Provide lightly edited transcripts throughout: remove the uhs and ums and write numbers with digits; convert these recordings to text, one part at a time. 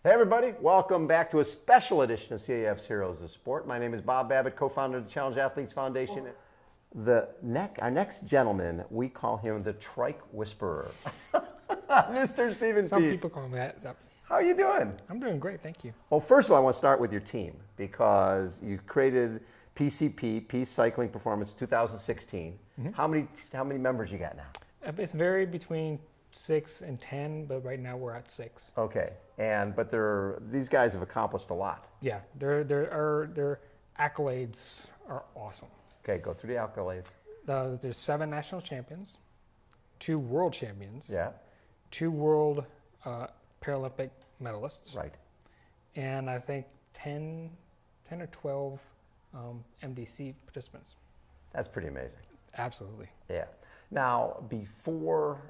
Hey everybody, welcome back to a special edition of CAF's Heroes of Sport. My name is Bob Babbitt, co-founder of the Challenge Athletes Foundation. Our next gentleman, we call him the Trike Whisperer, Mr. Stephen Some Peace. people call me that. How are you doing? I'm doing great, thank you. Well, first of all, I want to start with your team because you created PCP, Peace Cycling Performance 2016. How many members you got now? It's varied between 6 and 10, but right now we're at 6. Okay, but these guys have accomplished a lot. Yeah, their accolades are awesome. Okay, go through the accolades. There's 7 national champions, 2 world champions, Yeah, 2 world Paralympic medalists, right. and I think 10 or 12 MDC participants. That's pretty amazing. Absolutely. Yeah. Now, before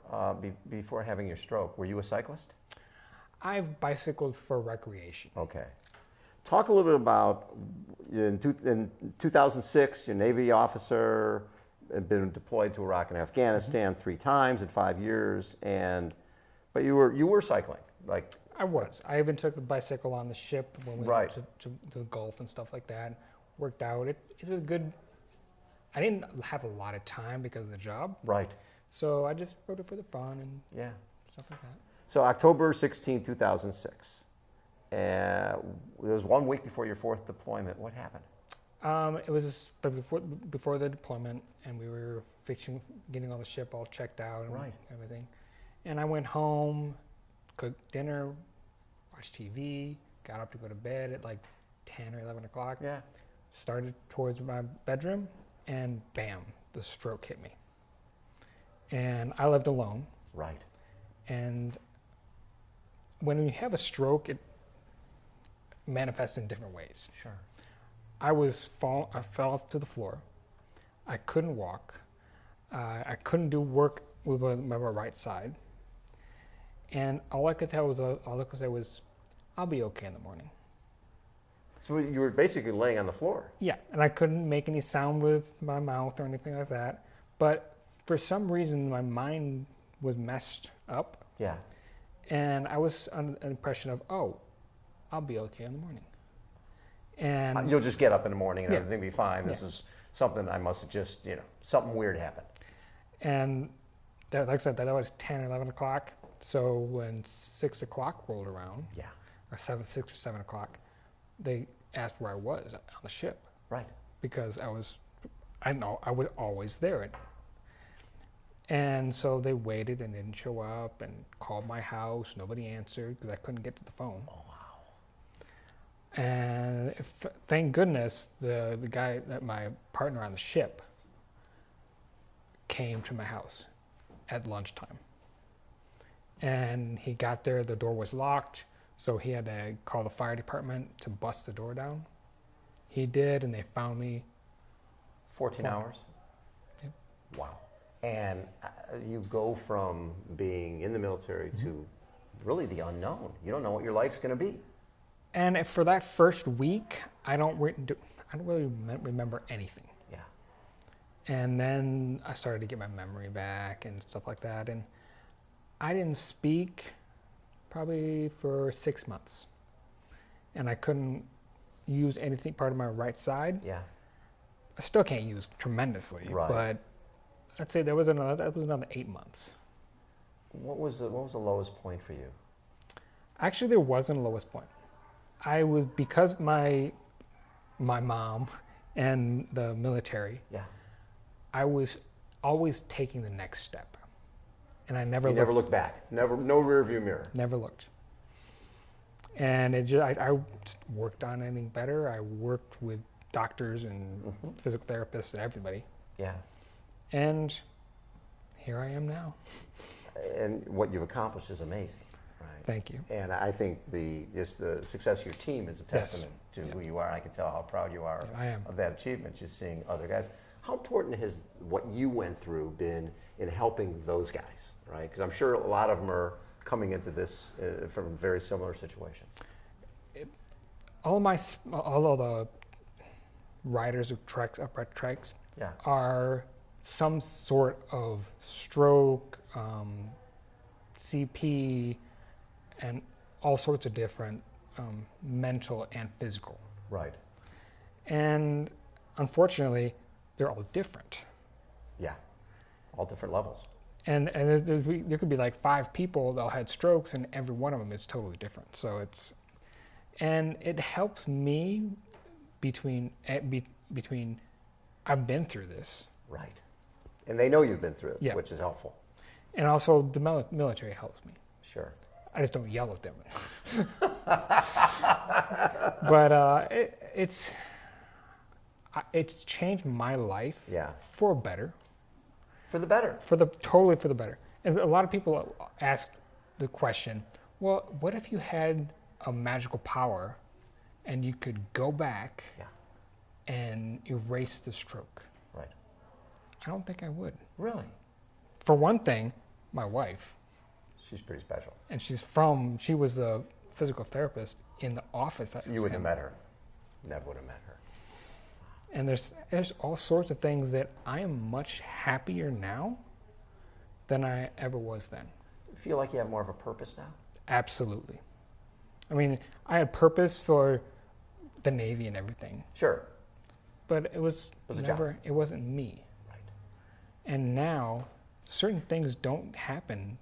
having your stroke, were you a cyclist? I've bicycled for recreation. Okay. Talk a little bit about, in 2006, you're a Navy officer, had been deployed to Iraq and Afghanistan 3 times in 5 years, but you were cycling, like. I was. I even took the bicycle on the ship when we Right. went to the Gulf and stuff like that. Worked out. It was good. I didn't have a lot of time because of the job. Right. So I just rode it for the fun and Yeah. stuff like that. So October 16, 2006. It was 1 week before your 4th deployment. What happened? It was before the deployment, and we were getting all the ship all checked out and Right. everything. And I went home, cooked dinner, watched TV, got up to go to bed at like 10 or 11 o'clock. Yeah. Started towards my bedroom, and bam, the stroke hit me. And I lived alone. Right. And when you have a stroke, it manifests in different ways. Sure. I fell to the floor. I couldn't walk. I couldn't do work with my right side. And all I could say was, I'll be okay in the morning. So you were basically laying on the floor. Yeah, and I couldn't make any sound with my mouth or anything like that. But for some reason, my mind was messed up. Yeah. And I was under an impression of, I'll be okay in the morning. And You'll just get up in the morning and Yeah. everything will be fine. This is something I must have just, something weird happened. And that, like I said, that was 10 or 11 o'clock. So when 6 o'clock rolled around, Yeah. or 6 or 7 o'clock, they asked where I was on the ship. Right. Because I was always there. And so they waited and didn't show up and called my house. Nobody answered because I couldn't get to the phone. Oh, wow. And thank goodness the guy, my partner on the ship, came to my house at lunchtime. And he got there, the door was locked, so he had to call the fire department to bust the door down. He did, and they found me. 14 hours? Yep. Wow. And you go from being in the military to really the unknown. You don't know what your life's going to be. And for that first week, I don't really remember anything. Yeah. And then I started to get my memory back and stuff like that. And I didn't speak probably for 6 months. And I couldn't use anything part of my right side. Yeah. I still can't use tremendously, Right. but I'd say that was another 8 months. What was the lowest point for you? Actually, there wasn't a lowest point. Because my mom and the military, Yeah. I was always taking the next step. And I never looked back. No rear view mirror. Never looked. And I just worked on anything better. I worked with doctors and physical therapists and everybody. Yeah. And here I am now. And what you've accomplished is amazing. Right. Thank you. And I think the success of your team is a testament to who you are. I can tell how proud you are I am. of that achievement, just seeing other guys. How important has what you went through been in helping those guys, right? Because I'm sure a lot of them are coming into this from a very similar situation. All of the riders of trikes, upright trikes, are some sort of stroke, CP, and all sorts of different mental and physical. Right. And unfortunately, they're all different. Yeah. All different levels. And there could be like 5 people that had strokes, and every one of them is totally different. So it helps me between I've been through this. Right. And they know you've been through it, Yeah. which is helpful. And also the military helps me. Sure. I just don't yell at them. But it's changed my life for better. For the better. Totally for the better. And a lot of people ask the question, well, what if you had a magical power and you could go back and erase the stroke? Right. I don't think I would. Really? For one thing, my wife. She's pretty special. And she was a physical therapist in the office. You wouldn't have met her. Never would have met her. And there's all sorts of things that I am much happier now than I ever was then. You feel like you have more of a purpose now? Absolutely. I mean, I had purpose for the Navy and everything. Sure. But it wasn't me. Right. And now, certain things don't happen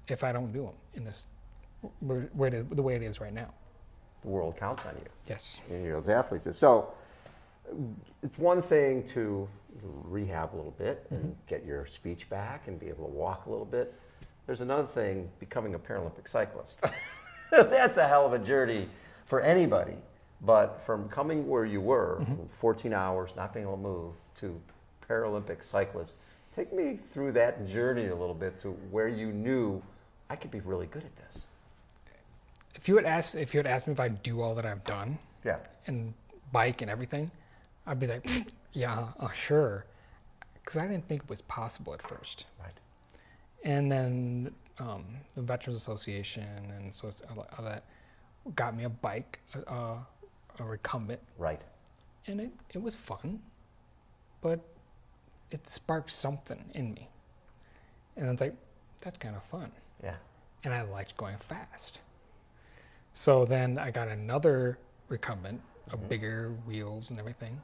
if I don't do them in this, the way it is right now. The world counts on you. Yes. And you're those athletes. So it's one thing to rehab a little bit and get your speech back and be able to walk a little bit. There's another thing, becoming a Paralympic cyclist. That's a hell of a journey for anybody. But from coming where you were, 14 hours, not being able to move, to Paralympic cyclist, take me through that journey a little bit to where you knew I could be really good at this. If you had asked me if I do all that I've done, and bike and everything, I'd be like, sure, because I didn't think it was possible at first. Right. And then the Veterans Association and so all that got me a bike, a recumbent. Right. And it was fun, but it sparked something in me. And I was like, that's kind of fun. Yeah. And I liked going fast. So then I got another recumbent, a bigger wheels and everything.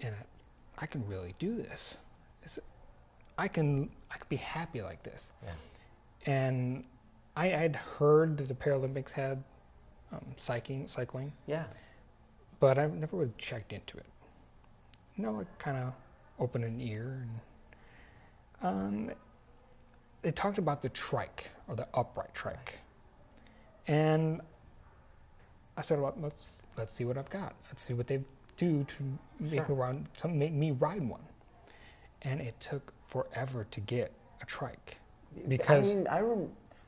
And I can really do this. I can be happy like this. Yeah. And I'd heard that the Paralympics had cycling. Yeah. But I've never really checked into it. I kind of opened an ear. And they talked about the trike, or the upright trike. And I said, well, let's see what I've got. Let's see what they do to make me ride one. And it took forever to get a trike. Because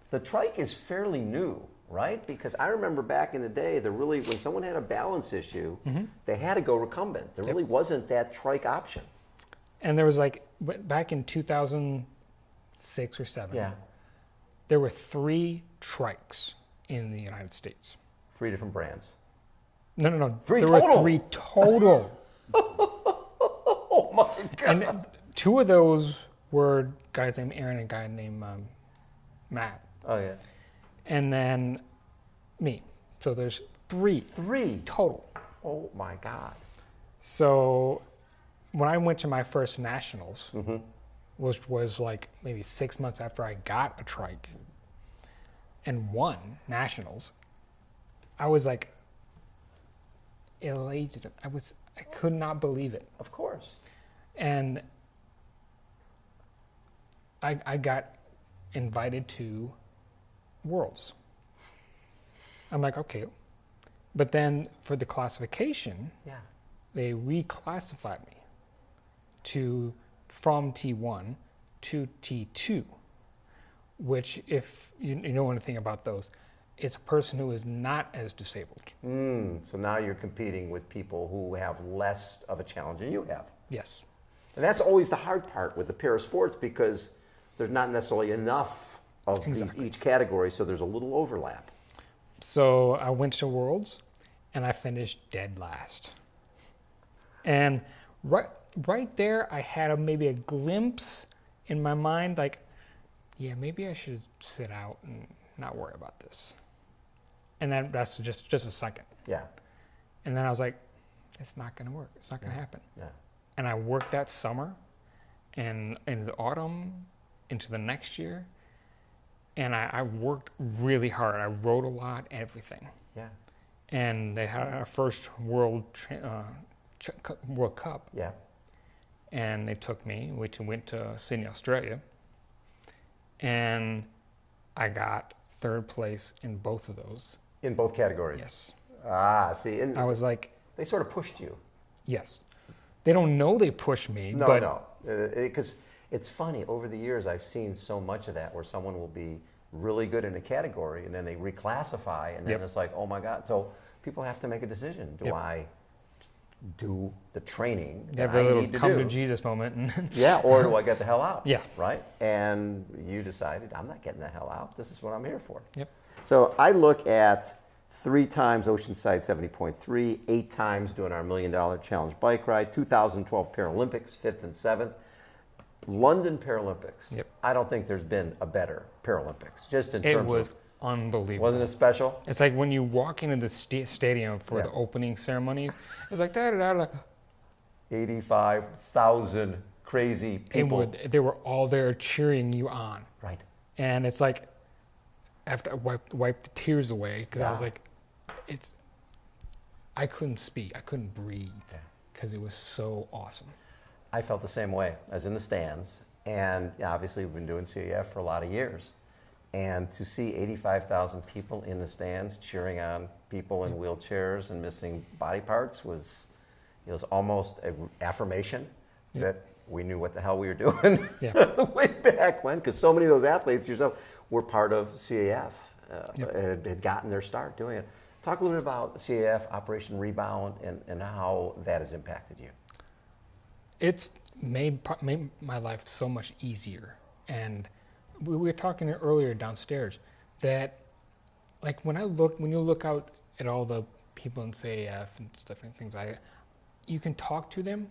the trike is fairly new, right? Because I remember back in the day, when someone had a balance issue, they had to go recumbent. There really wasn't that trike option. And there was back in 2006 or 7, there were 3 trikes in the United States. 3 different brands. No. 3 there total? were 3 total. Oh my God. And 2 of those were guys named Aaron and a guy named Matt. Oh yeah. And then me. So there's 3. 3 total. Oh my God. So when I went to my first nationals, which was like maybe 6 months after I got a trike and won nationals, I was like elated. I could not believe it. Of course. And I got invited to Worlds. I'm like, okay. But then for the classification, they reclassified me from T1 to T2, which, if you know anything about those, it's a person who is not as disabled. So now you're competing with people who have less of a challenge than you have. Yes. And that's always the hard part with the para sports, because there's not necessarily enough of each category, so there's a little overlap. So I went to Worlds, and I finished dead last. And right there, I had maybe a glimpse in my mind, like, maybe I should sit out and not worry about this. And then that's just a second. Yeah. And then I was like, it's not going to work. It's not going to happen. Yeah. And I worked that summer and in the autumn into the next year. And I worked really hard. I rode a lot, everything. Yeah. And they had our first World Cup. Yeah. And they took me, which went to Sydney, Australia. And I got third place in both of those. In both categories? Yes. Ah, see. And I was like... They sort of pushed you. Yes. They don't know they pushed me. No, but no. Because it's funny, over the years I've seen so much of that where someone will be really good in a category and then they reclassify and then it's like, oh my God. So people have to make a decision. Do I do the training You that have a I little need to come do? to Jesus moment. Yeah, or do I get the hell out? Yeah. Right? And you decided, I'm not getting the hell out. This is what I'm here for. Yep. So I look at 3 times Oceanside 70.3, 8 times doing our $1 Million Challenge bike ride, 2012 Paralympics, 5th and 7th. London Paralympics. Yep. I don't think there's been a better Paralympics. Just in It terms was of, unbelievable. wasn't it special? It's like when you walk into the stadium for the opening ceremonies, it's like da-da-da-da. 85,000 crazy people. They were all there cheering you on. Right. And it's like, after I wiped the tears away, because I was like, I couldn't speak. I couldn't breathe because it was so awesome. I felt the same way. I was in the stands, and obviously we've been doing CAF for a lot of years. And to see 85,000 people in the stands cheering on people in wheelchairs and missing body parts was almost an affirmation that we knew what the hell we were doing way back when, because so many of those athletes yourself were part of CAF and had gotten their start doing it. Talk a little bit about CAF, Operation Rebound, and how that has impacted you. It's made my life so much easier. And we were talking earlier downstairs that, like, when you look out at all the people in CAF and stuff and things like that, you can talk to them,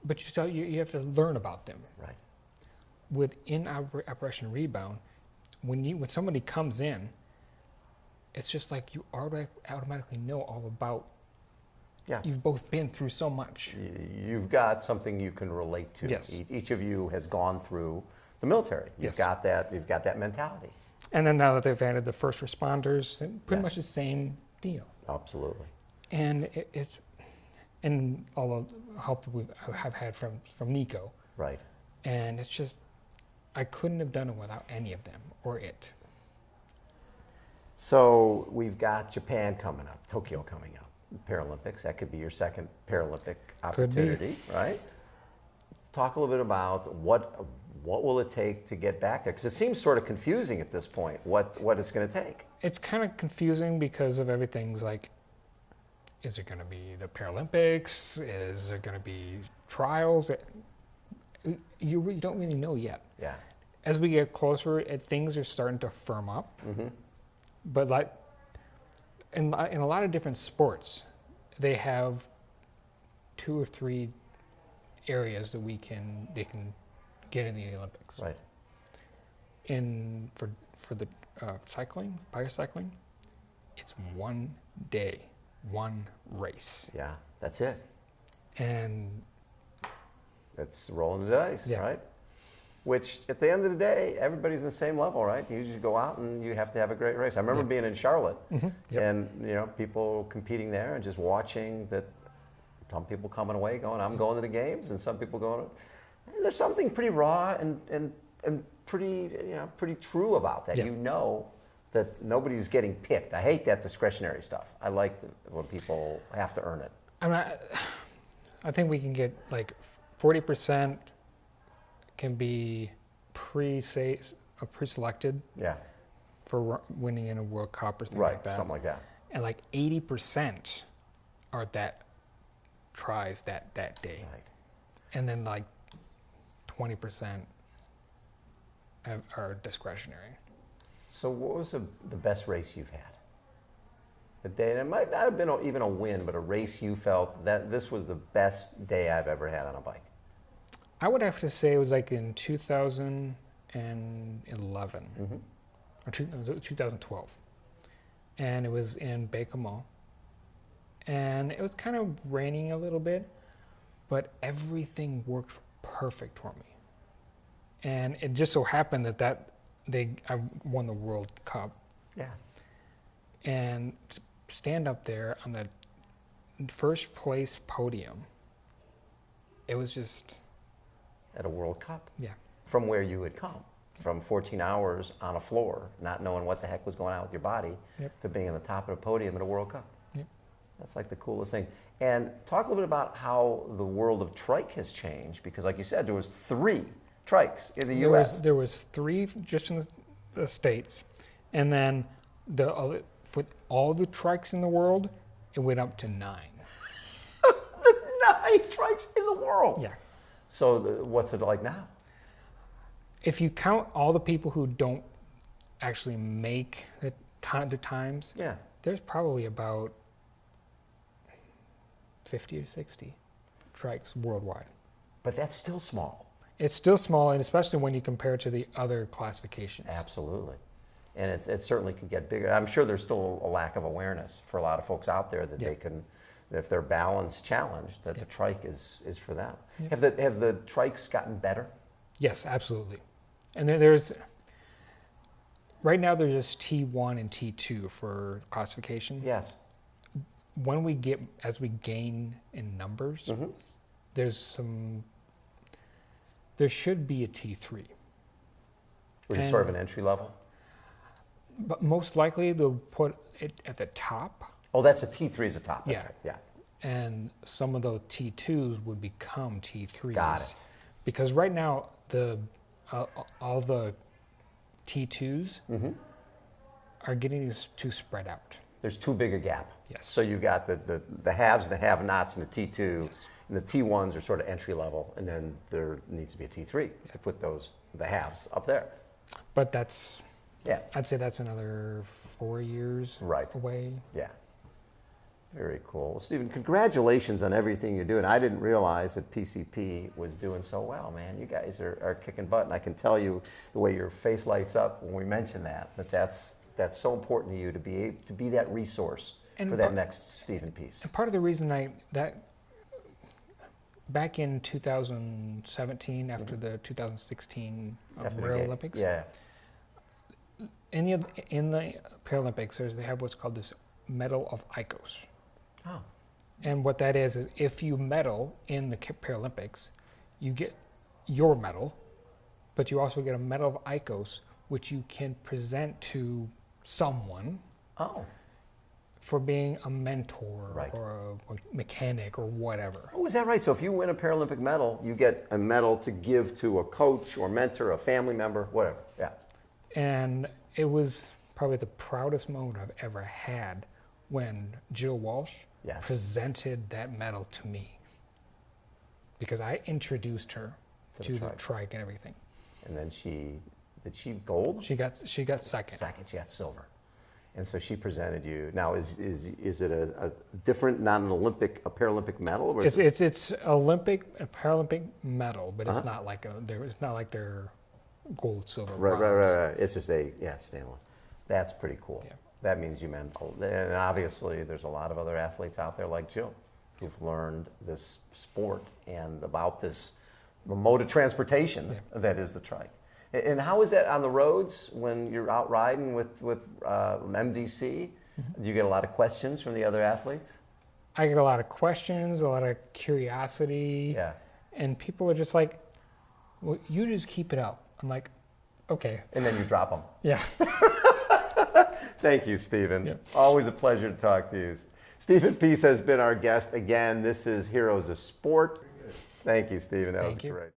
but you have to learn about them. Right. Within Operation Rebound, when somebody comes in, it's just like you automatically know all about. Yeah. You've both been through so much. You've got something you can relate to. Yes. Each of you has gone through the military. You've got that mentality. And then now that they've added the first responders, pretty much the same deal. Absolutely. And it's all the help that we have had from Nico. Right. And it's just, I couldn't have done it without any of them or it. So we've got Japan coming up, Tokyo coming up, Paralympics. That could be your second Paralympic opportunity, right? Talk a little bit about what will it take to get back there? Because it seems sort of confusing at this point, what it's going to take. It's kind of confusing because of everything's like, is it going to be the Paralympics? Is there going to be trials? You really don't really know yet. Yeah. As we get closer, things are starting to firm up. Mm-hmm. But like in a lot of different sports, they have 2 or 3 areas that they can get in the Olympics. Right. For the cycling, bicycling, it's one day, one race. Yeah, that's it. And it's rolling the dice, right? Which, at the end of the day, everybody's in the same level, right? You just go out and you have to have a great race. I remember being in Charlotte and people competing there and just watching that. Some people coming away going, I'm going to the games, and some people going, there's something pretty raw and pretty true about that. Yeah. You know that nobody's getting picked. I hate that discretionary stuff. I like when people have to earn it. I think we can get like 40% can be pre-selected for winning in a World Cup or something like that. Right, something like that. And like 80% are that tries that day. Right. And then like 20% are discretionary. So what was the best race you've had? A day, and it might not have been even a win, but a race you felt that this was the best day I've ever had on a bike? I would have to say it was like in 2011. Mm-hmm. 2012, and it was in Baie-Comeau, and it was kind of raining a little bit, but everything worked perfect for me. And it just so happened that I won the World Cup. Yeah. And to stand up there on the first place podium, it was just... At a World Cup. Yeah. From where you had come. From 14 hours on a floor, not knowing what the heck was going on with your body, Yep. to being on the top of the podium at a World Cup. Yep. That's like the coolest thing. And talk a little bit about how the world of trike has changed, because like you said, there was 3 trikes in the U.S. There was 3 just in the States, and then for all the trikes in the world, it went up to 9. 9 trikes in the world. Yeah. So what's it like now? If you count all the people who don't actually make the times, Yeah. there's probably about 50 or 60 trikes worldwide. But that's still small. It's still small, and especially when you compare it to the other classifications. Absolutely. And it certainly could get bigger. I'm sure there's still a lack of awareness for a lot of folks out there that Yeah. they can, if their balance challenged, that Yeah. the trike is for them. Yeah. Have the trikes gotten better? Yes, absolutely. And there's right now there's just T1 and T2 for classification. Yes. As we gain in numbers, Mm-hmm. there should be a T3. Which is sort of an entry level? But most likely they'll put it at the top, Oh, that's a T3 is a top. That's Yeah. right. Yeah. and some of those T2s would become T3s. Got it. Because right now all the T2s Mm-hmm. are getting too spread out. There's too big a gap. Yes. So you've got the haves and the have-nots in the T2, Yes. and the T1s are sort of entry level, and then there needs to be a T3 to put the haves up there. But Yeah. I'd say that's another 4 years Right. away. Yeah. Very cool. Well, Stephen, congratulations on everything you're doing. I didn't realize that PCP was doing so well, man. You guys are kicking butt, and I can tell you the way your face lights up when we mention that's so important to you to be that resource And for that next Stephen piece. And part of the reason back in 2017, after the 2016 After the game. Paralympics, Yeah. in the Paralympics, they have what's called this Medal of Ikkos. Oh. And what that is if you medal in the Paralympics, you get your medal, but you also get a Medal of Ikkos, which you can present to someone Oh. for being a mentor Right. or a mechanic or whatever. Oh, is that right? So if you win a Paralympic medal, you get a medal to give to a coach or mentor, a family member, whatever. Yeah. And it was probably the proudest moment I've ever had when Jill Walsh Yes. presented that medal to me, because I introduced her To the to the trike. trike and everything. And then did she gold? She got second. Second, she got silver. And so she presented you. Now, is it a different, not an Olympic, a Paralympic medal? Or is It's a Paralympic medal, but it's not like their gold, silver, bronze. Right. It's just standalone. That's pretty cool. Yeah. That means you meant, and obviously there's a lot of other athletes out there like Jill who've learned this sport and about this mode of transportation that is the trike. And how is that on the roads when you're out riding with MDC? Do you get a lot of questions from the other athletes? I get a lot of questions, a lot of curiosity, Yeah. and people are just like, "Well, you just keep it up." I'm like, "Okay." And then you drop them. Yeah. Thank you, Stephen. Yeah. Always a pleasure to talk to you. Stephen Peace has been our guest again. This is Heroes of Sport. Thank you, Stephen. That was Thank you. great.